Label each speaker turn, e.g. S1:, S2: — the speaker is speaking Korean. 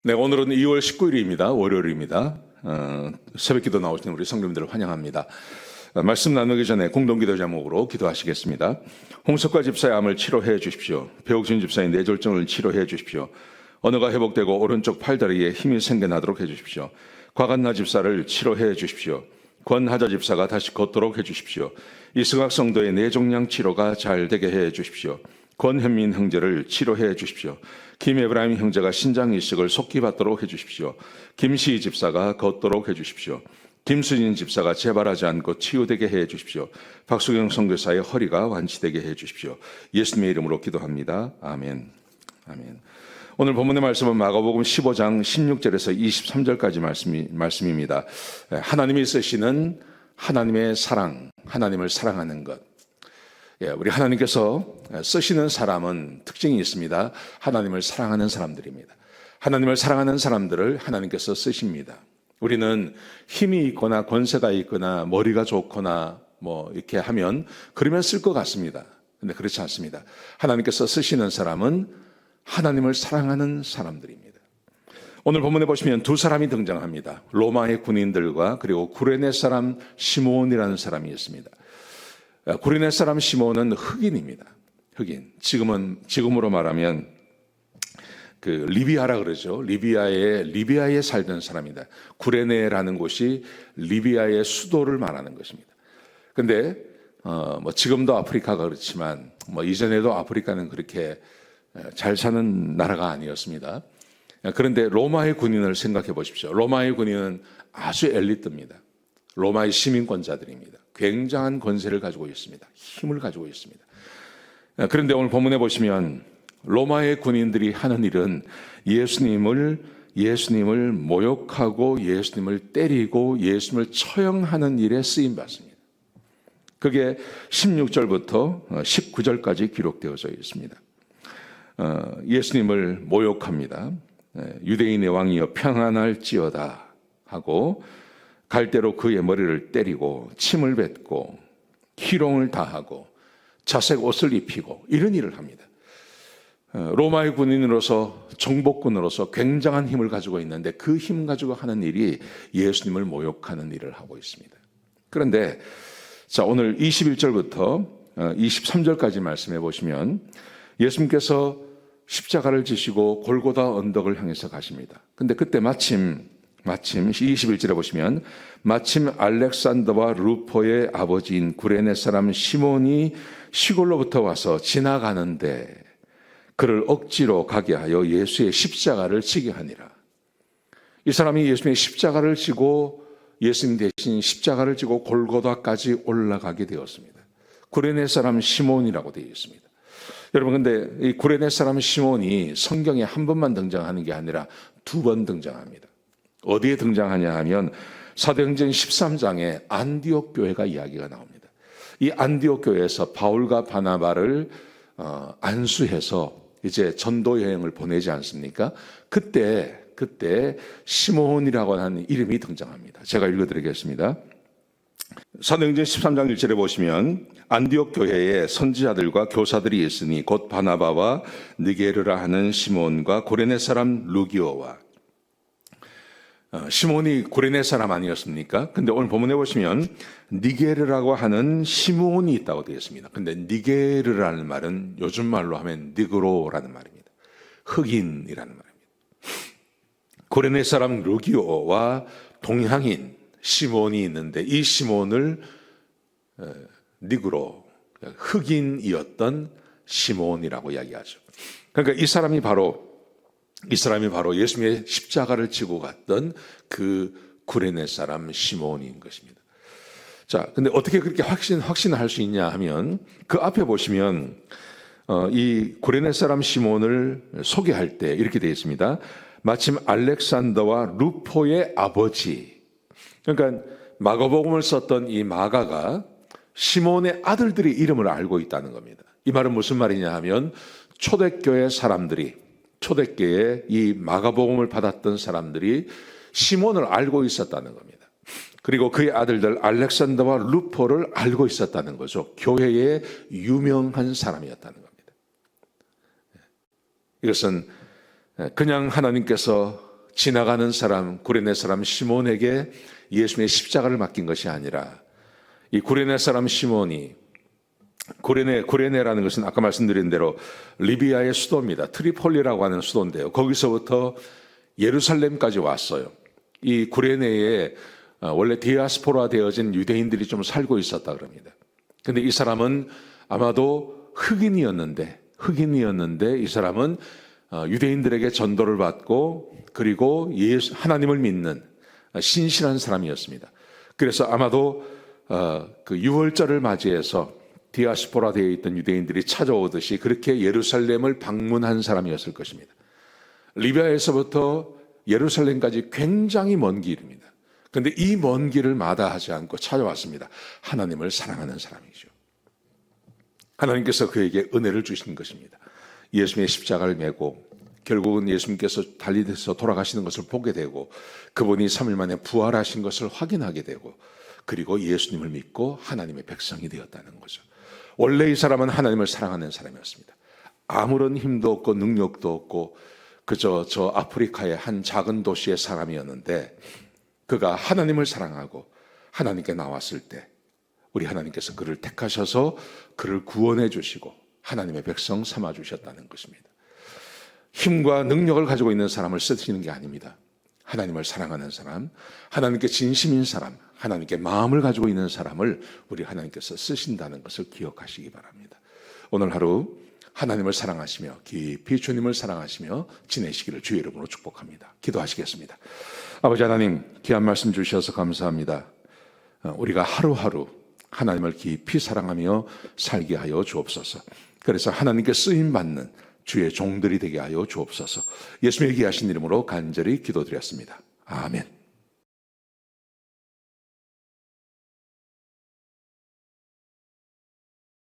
S1: 네, 오늘은 2월 19일입니다. 월요일입니다. 새벽기도 나오시는 우리 성도님들을 환영합니다. 말씀 나누기 전에 공동기도 제목으로 기도하시겠습니다. 홍석과 집사의 암을 치료해 주십시오. 배옥진 집사의 뇌졸중을 치료해 주십시오. 언어가 회복되고 오른쪽 팔다리에 힘이 생겨나도록 해 주십시오. 곽한나 집사를 치료해 주십시오. 권하자 집사가 다시 걷도록 해 주십시오. 이승학 성도의 뇌종양 치료가 잘 되게 해 주십시오. 권현민 형제를 치료해 주십시오. 김에브라임 형제가 신장 이식을 속히 받도록 해 주십시오. 김시희 집사가 걷도록 해 주십시오. 김수진 집사가 재발하지 않고 치유되게 해 주십시오. 박수경 선교사의 허리가 완치되게 해 주십시오. 예수님의 이름으로 기도합니다. 아멘. 아멘. 오늘 본문의 말씀은 마가복음 15장 16절에서 23절까지 말씀입니다. 하나님이 쓰시는 하나님의 사랑, 하나님을 사랑하는 것. 우리 하나님께서 쓰시는 사람은 특징이 있습니다. 하나님을 사랑하는 사람들입니다. 하나님을 사랑하는 사람들을 하나님께서 쓰십니다. 우리는 힘이 있거나 권세가 있거나 머리가 좋거나 이렇게 하면 그러면 쓸 것 같습니다. 근데 그렇지 않습니다. 하나님께서 쓰시는 사람은 하나님을 사랑하는 사람들입니다. 오늘 본문에 보시면 두 사람이 등장합니다. 로마의 군인들과 그리고 구레네 사람 시몬이라는 사람이 있습니다. 구레네 사람 시몬은 흑인입니다. 흑인. 지금으로 말하면 그 리비아라 그러죠. 리비아에 살던 사람이다. 구레네라는 곳이 리비아의 수도를 말하는 것입니다. 근데 지금도 아프리카가 그렇지만 이전에도 아프리카는 그렇게 잘 사는 나라가 아니었습니다. 그런데 로마의 군인을 생각해 보십시오. 로마의 군인은 아주 엘리트입니다. 로마의 시민권자들입니다. 굉장한 권세를 가지고 있습니다. 힘을 가지고 있습니다. 그런데 오늘 본문에 보시면 로마의 군인들이 하는 일은 예수님을 모욕하고 예수님을 때리고 예수님을 처형하는 일에 쓰임 받습니다. 그게 16절부터 19절까지 기록되어져 있습니다. 예수님을 모욕합니다. 유대인의 왕이여 평안할지어다 하고 갈대로 그의 머리를 때리고 침을 뱉고 희롱을 다하고 자색 옷을 입히고 이런 일을 합니다. 로마의 군인으로서 정복군으로서 굉장한 힘을 가지고 있는데 그 힘 가지고 하는 일이 예수님을 모욕하는 일을 하고 있습니다. 그런데 오늘 21절부터 23절까지 말씀해 보시면 예수님께서 십자가를 지시고 골고다 언덕을 향해서 가십니다. 근데 그때 마침 21절에 보시면 마침 알렉산더와 루포의 아버지인 구레네 사람 시몬이 시골로부터 와서 지나가는데 그를 억지로 가게 하여 예수의 십자가를 지게 하니라. 이 사람이 예수님의 십자가를 지고 예수님 대신 십자가를 지고 골고다까지 올라가게 되었습니다. 구레네 사람 시몬이라고 되어 있습니다. 여러분, 근데 이 구레네 사람 시몬이 성경에 한 번만 등장하는 게 아니라 두 번 등장합니다. 어디에 등장하냐 하면 사도행전 13장에 안디옥 교회가 이야기가 나옵니다. 이 안디옥 교회에서 바울과 바나바를 안수해서 이제 전도 여행을 보내지 않습니까? 그때 시몬이라고 하는 이름이 등장합니다. 제가 읽어드리겠습니다. 사도행전 13장 1절에 보시면 안디옥 교회에 선지자들과 교사들이 있으니 곧 바나바와 느게르라 하는 시몬과 고레네 사람 루기오와 시몬이 구레네 사람 아니었습니까? 근데 오늘 본문에 보시면 니게르라고 하는 시몬이 있다고 되어 있습니다. 근데 니게르라는 말은 요즘 말로 하면 니그로라는 말입니다. 흑인이라는 말입니다. 구레네 사람 루기오와 동양인 시몬이 있는데 이 시몬을 니그로, 흑인이었던 시몬이라고 이야기하죠. 그러니까 이 사람이 바로 예수님의 십자가를 지고 갔던 그 구레네 사람 시몬인 것입니다. 자, 근데 어떻게 그렇게 확신할 수 있냐 하면 그 앞에 보시면 이 구레네 사람 시몬을 소개할 때 이렇게 되어 있습니다. 마침 알렉산더와 루포의 아버지. 그러니까 마가복음을 썼던 이 마가가 시몬의 아들들의 이름을 알고 있다는 겁니다. 이 말은 무슨 말이냐 하면 초대교회 이 마가복음을 받았던 사람들이 시몬을 알고 있었다는 겁니다. 그리고 그의 아들들 알렉산더와 루포를 알고 있었다는 거죠. 교회에 유명한 사람이었다는 겁니다. 이것은 그냥 하나님께서 지나가는 사람, 구레네 사람 시몬에게 예수님의 십자가를 맡긴 것이 아니라 이 구레네 사람 시몬이 구레네라는 것은 아까 말씀드린 대로 리비아의 수도입니다. 트리폴리라고 하는 수도인데요. 거기서부터 예루살렘까지 왔어요. 이 구레네에 원래 디아스포라 되어진 유대인들이 좀 살고 있었다 그럽니다. 근데 이 사람은 아마도 흑인이었는데 이 사람은 유대인들에게 전도를 받고 그리고 하나님을 믿는 신실한 사람이었습니다. 그래서 아마도 그 유월절을 맞이해서 디아스포라 되어 있던 유대인들이 찾아오듯이 그렇게 예루살렘을 방문한 사람이었을 것입니다. 리비아에서부터 예루살렘까지 굉장히 먼 길입니다. 그런데 이 먼 길을 마다하지 않고 찾아왔습니다. 하나님을 사랑하는 사람이죠. 하나님께서 그에게 은혜를 주신 것입니다. 예수님의 십자가를 메고 결국은 예수님께서 달리셔서 돌아가시는 것을 보게 되고 그분이 3일 만에 부활하신 것을 확인하게 되고 그리고 예수님을 믿고 하나님의 백성이 되었다는 거죠. 원래 이 사람은 하나님을 사랑하는 사람이었습니다. 아무런 힘도 없고 능력도 없고 그저 저 아프리카의 한 작은 도시의 사람이었는데 그가 하나님을 사랑하고 하나님께 나왔을 때 우리 하나님께서 그를 택하셔서 그를 구원해 주시고 하나님의 백성 삼아 주셨다는 것입니다. 힘과 능력을 가지고 있는 사람을 쓰시는 게 아닙니다. 하나님을 사랑하는 사람, 하나님께 진심인 사람, 하나님께 마음을 가지고 있는 사람을 우리 하나님께서 쓰신다는 것을 기억하시기 바랍니다. 오늘 하루 하나님을 사랑하시며 깊이 주님을 사랑하시며 지내시기를 주의 이름으로 축복합니다. 기도하시겠습니다. 아버지 하나님, 귀한 말씀 주셔서 감사합니다. 우리가 하루하루 하나님을 깊이 사랑하며 살게 하여 주옵소서. 그래서 하나님께 쓰임받는 주의 종들이 되게 하여 주옵소서. 예수님의 귀하신 이름으로 간절히 기도드렸습니다. 아멘.